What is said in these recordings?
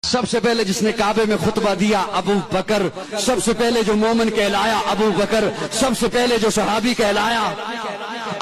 سب سے پہلے جس نے کعبے میں خطبہ دیا ابو بکر، سب سے پہلے جو مومن کہلایا ابو بکر، سب سے پہلے جو صحابی کہلایا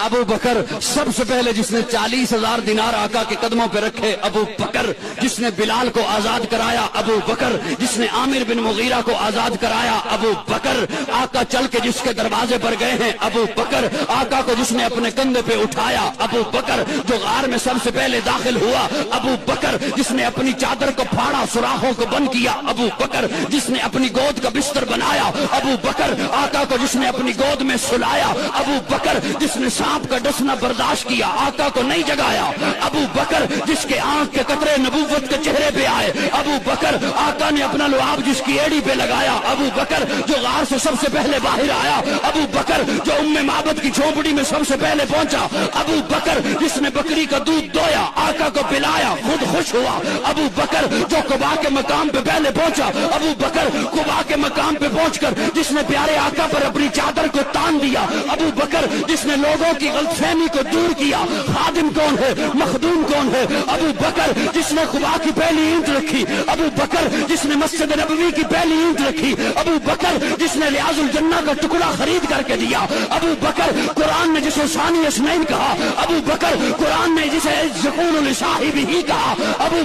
ابو بکر، سب سے پہلے جس نے 40,000 دینار آقا کے قدموں پہ رکھے ابو بکر، جس نے بلال کو آزاد کرایا ابو بکر، جس نے عامر بن مغیرہ کو آزاد کرایا ابو بکر، آقا چل کے جس کے دروازے پر گئے ہیں ابو بکر، آقا کو جس نے اپنے کندھے پہ اٹھایا ابو بکر، جو غار میں سب سے پہلے داخل ہوا ابو بکر، جس نے اپنی چادر کو پھاڑا سوراخوں کو بند کیا ابو بکر، جس نے اپنی گود کا بستر بنایا ابو بکر، آقا کو جس نے اپنی گود میں سلایا ابو بکر، جس نے سانپ کا ڈسنا برداشت کیا آقا کو نہیں جگایا ابو بکر، جس کے آنکھ کے قطرے نبوت کے چہرے پہ آئے ابو بکر، آقا نے اپنا لعاب جس کی ایڑی پہ لگایا ابو بکر، جو غار سے سب سے پہلے باہر آیا ابو بکر، جو ام معبد کی جھونپڑی میں سب سے پہلے پہنچا ابو بکر، جس نے بکری کا دودھ دویا آقا کو پلایا خود خوش ہوا ابو بکر، جو قباء کے مقام پہ پہلے پہنچا ابو بکر، قباء کے مقام پہ پہنچ کر جس نے پیارے آقا پر اپنی چادر کو تان دیا ابو بکر، جس نے لوگوں کی غلط فہمی کو دور کیا خادم کون ہے مخدوم کون ہے ابو بکر، جس نے قباء کی پہلی اینٹ رکھی ابو بکر، جس نے مسجد نبوی کی پہلی اینٹ رکھی ابو بکر، جس نے ریاض الجنہ کا ٹکڑا خرید کر کے دیا ابو بکر، قرآن نے جسے ثانی اسنین کہا ابو بکر، قرآن نے جسے یقول لصاحبہ ہی کہا ابو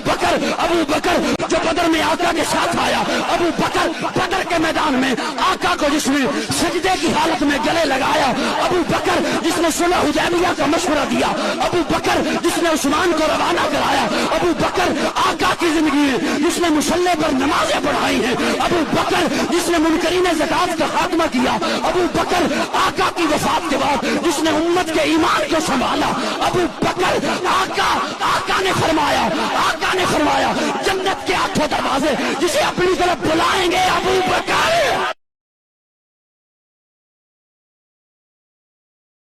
بکر، جو بدر میں آقا کے ساتھ آیا ابو بکر، بدر کے میدان میں آقا کو جس نے سجدے کی حالت میں گلے لگایا ابو بکر، جس نے صلح حدیبیہ کا مشورہ دیا ابو بکر، جس نے عثمان کو روانہ کرایا ابو بکر، آقا کی زندگی میں جس نے مصلی پر نمازیں پڑھائی ہیں ابو بکر، جس نے منکرین زکات کا خاتمہ کیا ابو بکر، آقا کی وفات کے بعد جس نے امت کے ایمان کو سنبھالا ابو بکر، آقا نے فرمایا جنت کے 8 دروازے جسے اپنی طرف بلائیں گے ابو بکر